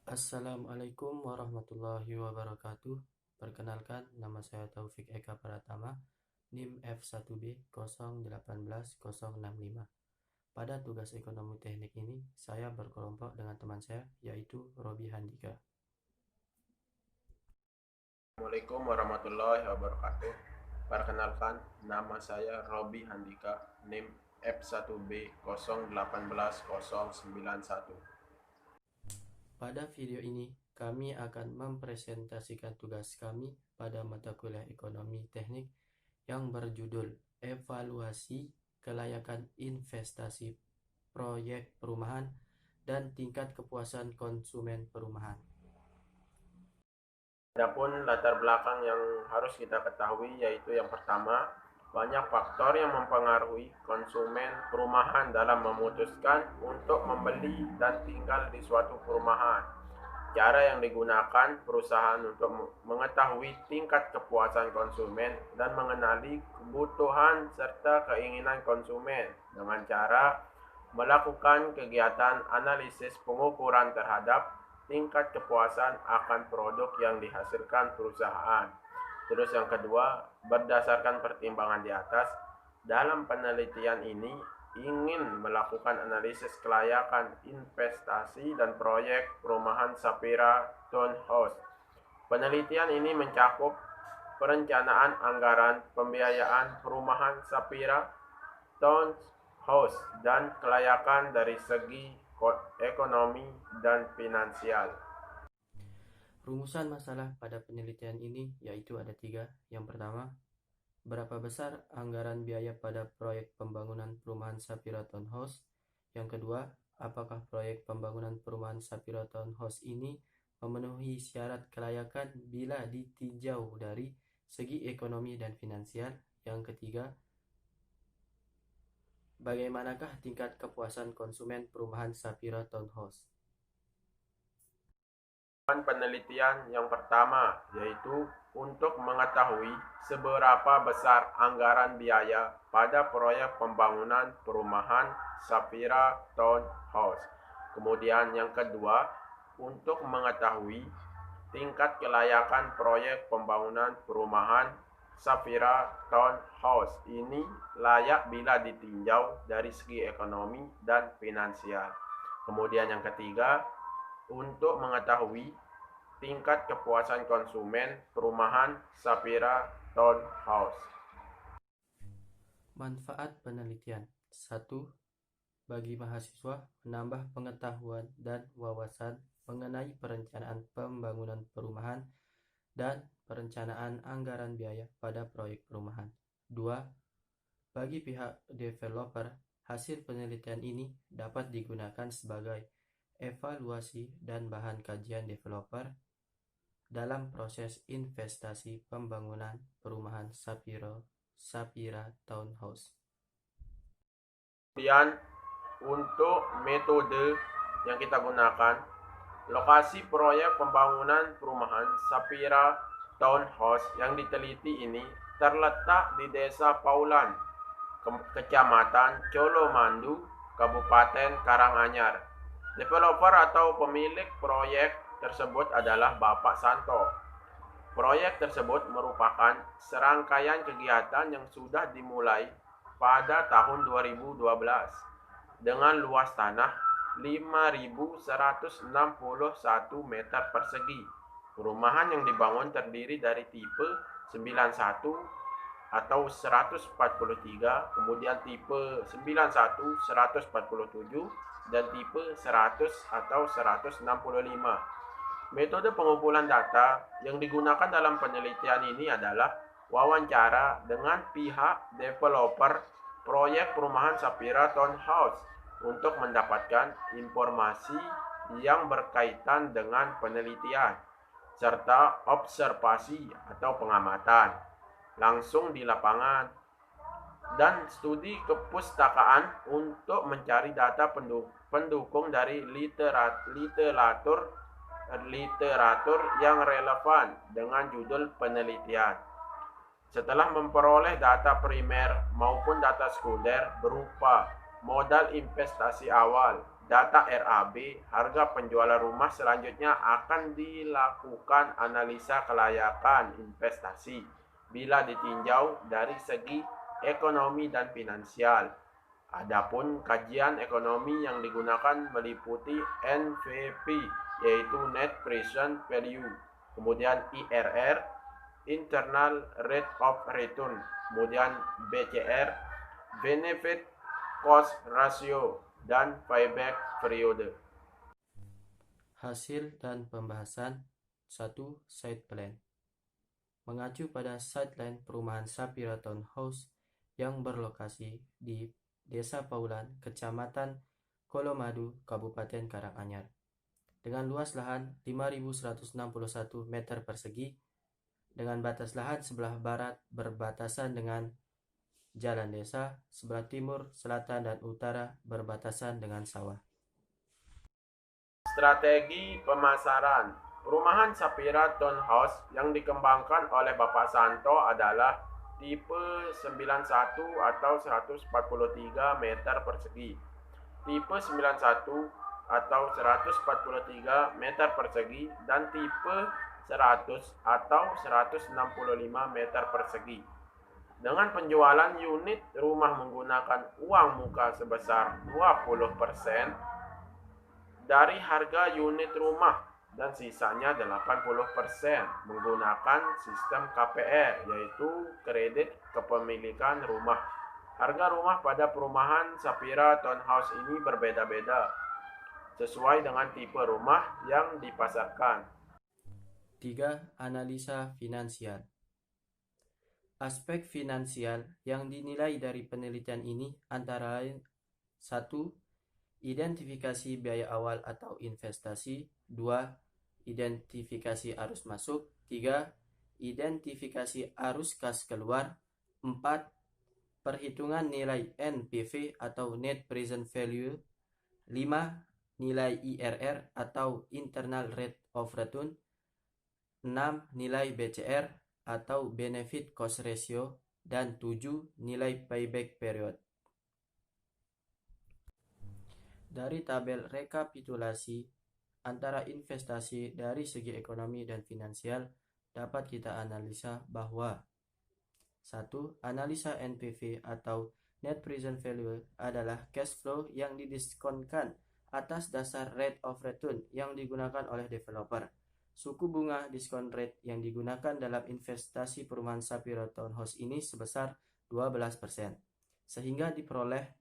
Assalamualaikum warahmatullahi wabarakatuh. Perkenalkan, nama saya Taufik Eka Pratama, NIM F1B 0181065. Pada tugas ekonomi teknik ini, saya berkelompok dengan teman saya, yaitu Robi Handika. Assalamualaikum warahmatullahi wabarakatuh. Perkenalkan, nama saya Robi Handika, NIM F1B 0181091. Pada video ini, kami akan mempresentasikan tugas kami pada mata kuliah ekonomi teknik yang berjudul Evaluasi Kelayakan Investasi Proyek Perumahan dan Tingkat Kepuasan Konsumen Perumahan. Adapun latar belakang yang harus kita ketahui yaitu yang pertama, banyak faktor yang mempengaruhi konsumen perumahan dalam memutuskan untuk membeli dan tinggal di suatu perumahan. Cara yang digunakan perusahaan untuk mengetahui tingkat kepuasan konsumen dan mengenali kebutuhan serta keinginan konsumen dengan cara melakukan kegiatan analisis pengukuran terhadap tingkat kepuasan akan produk yang dihasilkan perusahaan. Terus yang kedua, berdasarkan pertimbangan di atas, dalam penelitian ini ingin melakukan analisis kelayakan investasi dan proyek perumahan Sapira Townhouse. Penelitian ini mencakup perencanaan anggaran pembiayaan perumahan Sapira Townhouse dan kelayakan dari segi ekonomi dan finansial. Rumusan masalah pada penelitian ini yaitu ada 3. Yang pertama, berapa besar anggaran biaya pada proyek pembangunan perumahan Sapira Townhouse? Yang kedua, apakah proyek pembangunan perumahan Sapira Townhouse ini memenuhi syarat kelayakan bila ditinjau dari segi ekonomi dan finansial? Yang ketiga, bagaimanakah tingkat kepuasan konsumen perumahan Sapira Townhouse? Penelitian yang pertama yaitu untuk mengetahui seberapa besar anggaran biaya pada proyek pembangunan perumahan Sapira Townhouse. Kemudian yang kedua, untuk mengetahui tingkat kelayakan proyek pembangunan perumahan Sapira Townhouse ini layak bila ditinjau dari segi ekonomi dan finansial. Kemudian yang ketiga, untuk mengetahui tingkat kepuasan konsumen perumahan Sapira Townhouse. Manfaat penelitian. 1. Bagi mahasiswa, menambah pengetahuan dan wawasan mengenai perencanaan pembangunan perumahan dan perencanaan anggaran biaya pada proyek perumahan. 2. Bagi pihak developer, hasil penelitian ini dapat digunakan sebagai evaluasi dan bahan kajian developer dalam proses investasi pembangunan perumahan Sapira Townhouse. Kemudian untuk metode yang kita gunakan, lokasi proyek pembangunan perumahan Sapira Townhouse yang diteliti ini terletak di Desa Paulan, Kecamatan Colomandu, Kabupaten Karanganyar. Developer atau pemilik proyek tersebut adalah Bapak Santo. Proyek tersebut merupakan serangkaian kegiatan yang sudah dimulai pada tahun 2012 dengan luas tanah 5.161 meter persegi. Perumahan yang dibangun terdiri dari tipe 91 atau 143, kemudian tipe 91, 147, dan tipe 100 atau 165. Metode pengumpulan data yang digunakan dalam penelitian ini adalah wawancara dengan pihak developer proyek perumahan Sapira Townhouse untuk mendapatkan informasi yang berkaitan dengan penelitian serta observasi atau pengamatan langsung di lapangan dan studi kepustakaan untuk mencari data pendukung dari literatur yang relevan dengan judul penelitian. Setelah memperoleh data primer maupun data sekunder berupa modal investasi awal data RAB, harga penjualan rumah selanjutnya akan dilakukan analisa kelayakan investasi bila ditinjau dari segi ekonomi dan finansial. Adapun kajian ekonomi yang digunakan meliputi NPV, yaitu Net Present Value, kemudian IRR, Internal Rate of Return, kemudian BCR, Benefit Cost Ratio, dan Payback Period. Hasil dan pembahasan 1. Site Plan. Mengacu pada siteline perumahan Sapira Townhouse yang berlokasi di Desa Paulan, Kecamatan Kolomadu, Kabupaten Karanganyar, dengan luas lahan 5.161 meter persegi, dengan batas lahan sebelah barat berbatasan dengan jalan desa, sebelah timur, selatan, dan utara berbatasan dengan sawah. Strategi pemasaran. Perumahan Sapira Townhouse yang dikembangkan oleh Bapak Santo adalah tipe 91 atau 143 meter persegi, tipe 91 atau 143 meter persegi, dan tipe 100 atau 165 meter persegi. Dengan penjualan unit rumah menggunakan uang muka sebesar 20% dari harga unit rumah dan sisanya 80% menggunakan sistem KPR, yaitu kredit kepemilikan rumah. Harga rumah pada perumahan Sapira Townhouse ini berbeda-beda sesuai dengan tipe rumah yang dipasarkan. 3. Analisa finansial. Aspek finansial yang dinilai dari penelitian ini antara lain 1. Identifikasi biaya awal atau investasi. 2. Identifikasi arus masuk. 3. Identifikasi arus kas keluar. 4. Perhitungan nilai NPV atau Net Present Value. 5. Nilai IRR atau Internal Rate of Return. 6. Nilai BCR atau Benefit Cost Ratio. Dan 7. Nilai Payback Period. Dari tabel rekapitulasi antara investasi dari segi ekonomi dan finansial, dapat kita analisa bahwa 1. Analisa NPV atau Net Present Value adalah cash flow yang didiskonkan atas dasar rate of return yang digunakan oleh developer. Suku bunga diskon rate yang digunakan dalam investasi perumahan Sapira Townhouse ini sebesar 12%, sehingga diperoleh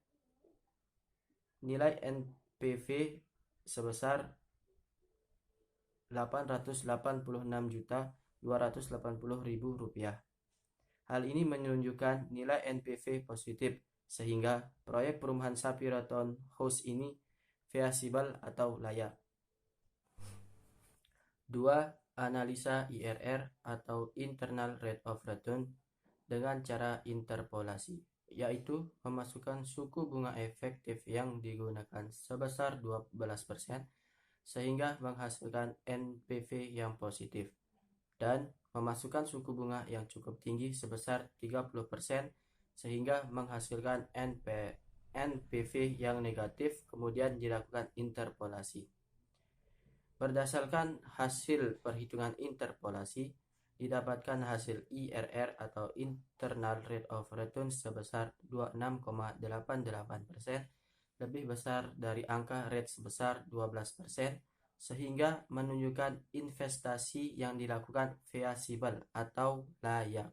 nilai NPV sebesar Rp886.280.000. Hal ini menunjukkan nilai NPV positif, sehingga proyek perumahan Sapira Townhouse ini feasible atau layak. 2. Analisa IRR atau Internal Rate of Return dengan cara interpolasi, yaitu memasukkan suku bunga efektif yang digunakan sebesar 12% sehingga menghasilkan NPV yang positif, dan memasukkan suku bunga yang cukup tinggi sebesar 30% sehingga menghasilkan NPV yang negatif, kemudian dilakukan interpolasi. Berdasarkan hasil perhitungan interpolasi, didapatkan hasil IRR atau Internal Rate of Return sebesar 26,88%, lebih besar dari angka rate sebesar 12%, sehingga menunjukkan investasi yang dilakukan feasible atau layak.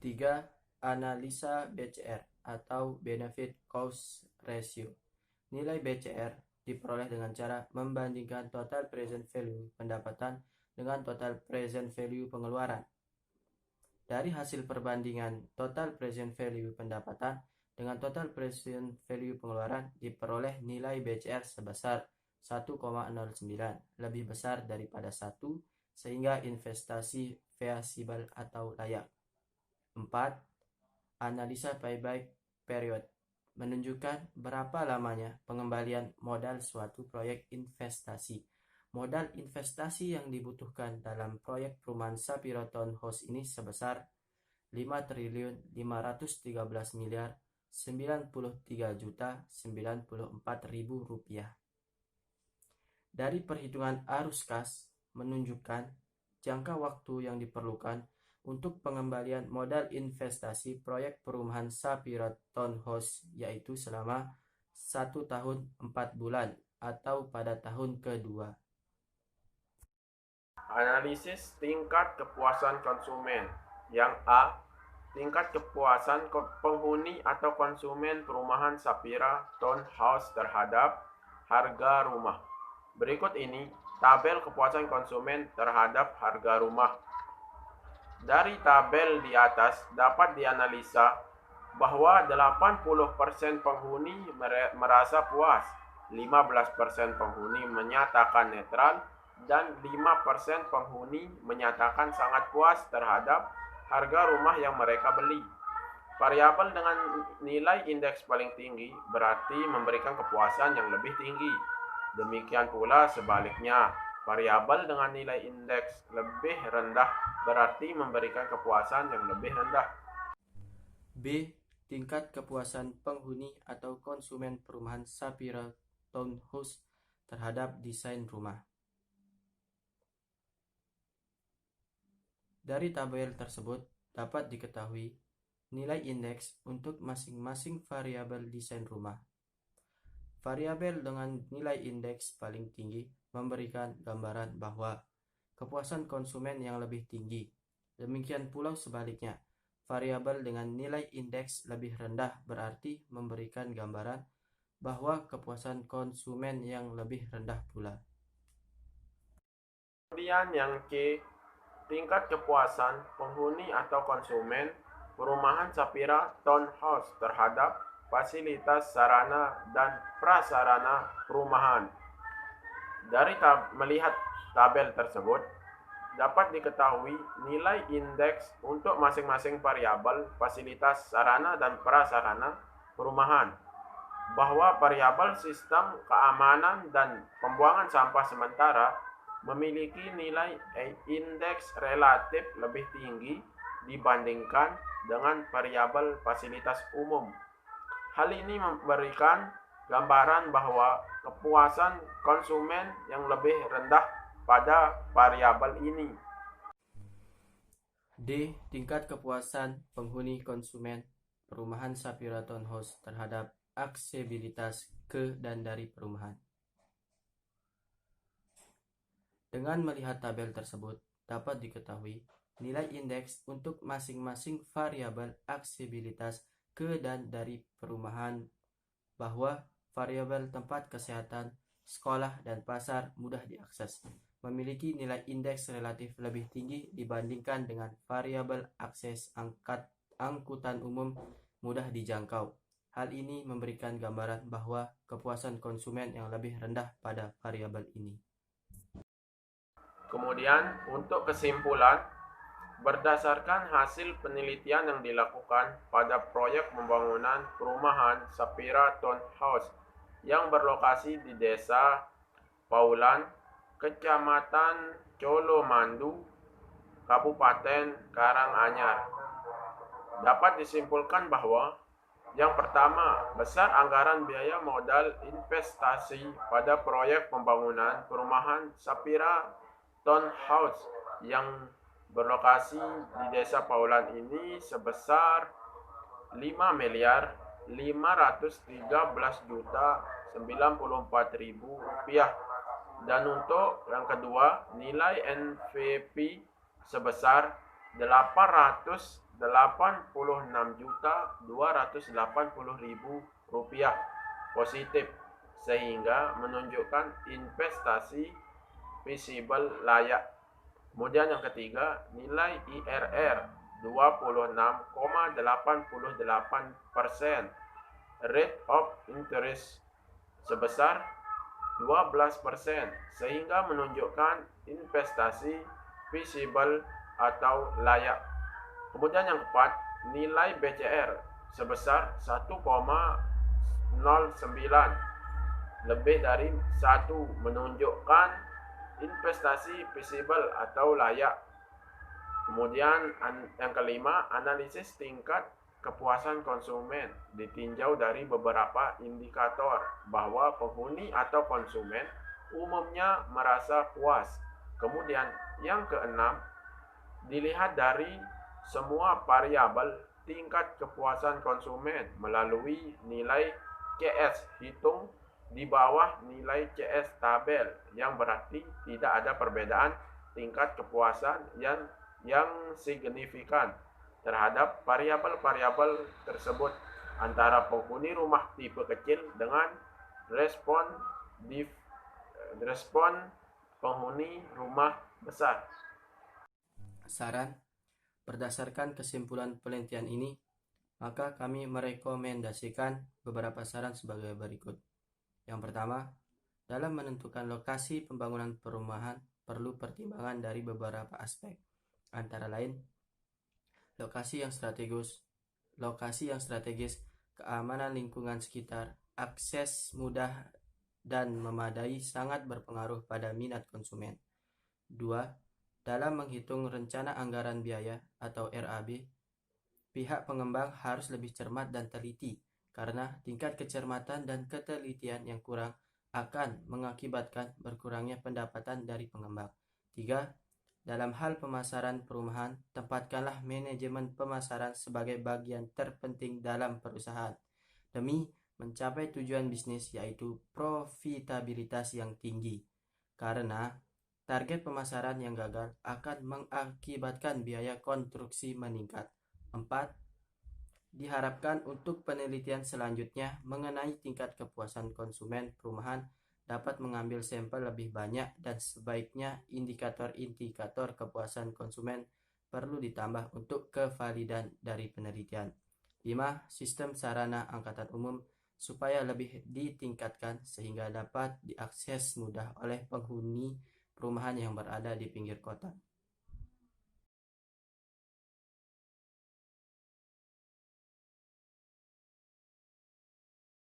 3. Analisa BCR atau Benefit Cost Ratio. Nilai BCR diperoleh dengan cara membandingkan total present value pendapatan dengan total present value pengeluaran. Dari hasil perbandingan total present value pendapatan dengan total present value pengeluaran, diperoleh nilai BCR sebesar 1,09, lebih besar daripada 1, sehingga investasi feasible atau layak. 4. Analisa Payback Period menunjukkan berapa lamanya pengembalian modal suatu proyek investasi. Modal investasi yang dibutuhkan dalam proyek perumahan Sapira Townhouse ini sebesar 5.513.000.000 Rp93.094.000. Dari perhitungan arus kas menunjukkan jangka waktu yang diperlukan untuk pengembalian modal investasi proyek perumahan Sapira Townhouse yaitu selama 1 tahun 4 bulan atau pada tahun kedua. Analisis tingkat kepuasan konsumen. Yang A, tingkat kepuasan penghuni atau konsumen perumahan Sapira Townhouse terhadap harga rumah. Berikut ini tabel kepuasan konsumen terhadap harga rumah. Dari tabel di atas dapat dianalisa bahwa 80% penghuni merasa puas, 15% penghuni menyatakan netral, dan 5% penghuni menyatakan sangat puas terhadap harga rumah yang mereka beli. Variabel dengan nilai indeks paling tinggi berarti memberikan kepuasan yang lebih tinggi. Demikian pula sebaliknya, variabel dengan nilai indeks lebih rendah berarti memberikan kepuasan yang lebih rendah. B. Tingkat kepuasan penghuni atau konsumen perumahan Sapira Townhouse terhadap desain rumah. Dari tabel tersebut dapat diketahui nilai indeks untuk masing-masing variabel desain rumah. Variabel dengan nilai indeks paling tinggi memberikan gambaran bahwa kepuasan konsumen yang lebih tinggi. Demikian pula sebaliknya, variabel dengan nilai indeks lebih rendah berarti memberikan gambaran bahwa kepuasan konsumen yang lebih rendah pula. Kemudian yang C, tingkat kepuasan penghuni atau konsumen perumahan Sapira Townhouse terhadap fasilitas sarana dan prasarana perumahan. Dari melihat tabel tersebut, dapat diketahui nilai indeks untuk masing-masing variabel fasilitas sarana dan prasarana perumahan, bahwa variabel sistem keamanan dan pembuangan sampah sementara memiliki nilai indeks relatif lebih tinggi dibandingkan dengan variabel fasilitas umum. Hal ini memberikan gambaran bahwa kepuasan konsumen yang lebih rendah pada variabel ini. D. Tingkat kepuasan penghuni konsumen perumahan Sapira Townhouse terhadap aksesibilitas ke dan dari perumahan. Dengan melihat tabel tersebut, dapat diketahui nilai indeks untuk masing-masing variabel aksesibilitas ke dan dari perumahan, bahwa variabel tempat kesehatan, sekolah, dan pasar mudah diakses memiliki nilai indeks relatif lebih tinggi dibandingkan dengan variabel akses angkutan umum mudah dijangkau. Hal ini memberikan gambaran bahwa kepuasan konsumen yang lebih rendah pada variabel ini. Kemudian, untuk kesimpulan, berdasarkan hasil penelitian yang dilakukan pada proyek pembangunan perumahan Sapira Townhouse yang berlokasi di Desa Paulan, Kecamatan Colomandu, Kabupaten Karanganyar, dapat disimpulkan bahwa yang pertama, besar anggaran biaya modal investasi pada proyek pembangunan perumahan Sapira Townhouse yang berlokasi di Desa Paulan ini sebesar Rp5.513.094.000. Dan untuk yang kedua, nilai NVP sebesar Rp886.280.000 positif, sehingga menunjukkan investasi visible layak. Kemudian yang ketiga, nilai IRR 26,88%, rate of interest sebesar 12%, sehingga menunjukkan investasi visible atau layak. Kemudian yang keempat, nilai BCR sebesar 1,09, lebih dari 1, menunjukkan investasi visible atau layak. Kemudian yang kelima, analisis tingkat kepuasan konsumen ditinjau dari beberapa indikator bahwa penghuni atau konsumen umumnya merasa puas. Kemudian yang keenam, dilihat dari semua variabel tingkat kepuasan konsumen melalui nilai CS hitung di bawah nilai CS tabel, yang berarti tidak ada perbedaan tingkat kepuasan yang signifikan terhadap variabel-variabel tersebut antara penghuni rumah tipe kecil dengan respon penghuni rumah besar. Saran, berdasarkan kesimpulan penelitian ini, maka kami merekomendasikan beberapa saran sebagai berikut. Yang pertama, dalam menentukan lokasi pembangunan perumahan perlu pertimbangan dari beberapa aspek, antara lain lokasi yang strategis, keamanan lingkungan sekitar, akses mudah dan memadai sangat berpengaruh pada minat konsumen. 2. Dalam menghitung rencana anggaran biaya atau RAB, pihak pengembang harus lebih cermat dan teliti, karena tingkat kecermatan dan ketelitian yang kurang akan mengakibatkan berkurangnya pendapatan dari pengembang. 3. Dalam hal pemasaran perumahan, tempatkanlah manajemen pemasaran sebagai bagian terpenting dalam perusahaan demi mencapai tujuan bisnis, yaitu profitabilitas yang tinggi, karena target pemasaran yang gagal akan mengakibatkan biaya konstruksi meningkat. 4. Diharapkan untuk penelitian selanjutnya mengenai tingkat kepuasan konsumen perumahan dapat mengambil sampel lebih banyak, dan sebaiknya indikator-indikator kepuasan konsumen perlu ditambah untuk kevalidan dari penelitian. 5. Sistem sarana angkutan umum supaya lebih ditingkatkan sehingga dapat diakses mudah oleh penghuni perumahan yang berada di pinggir kota.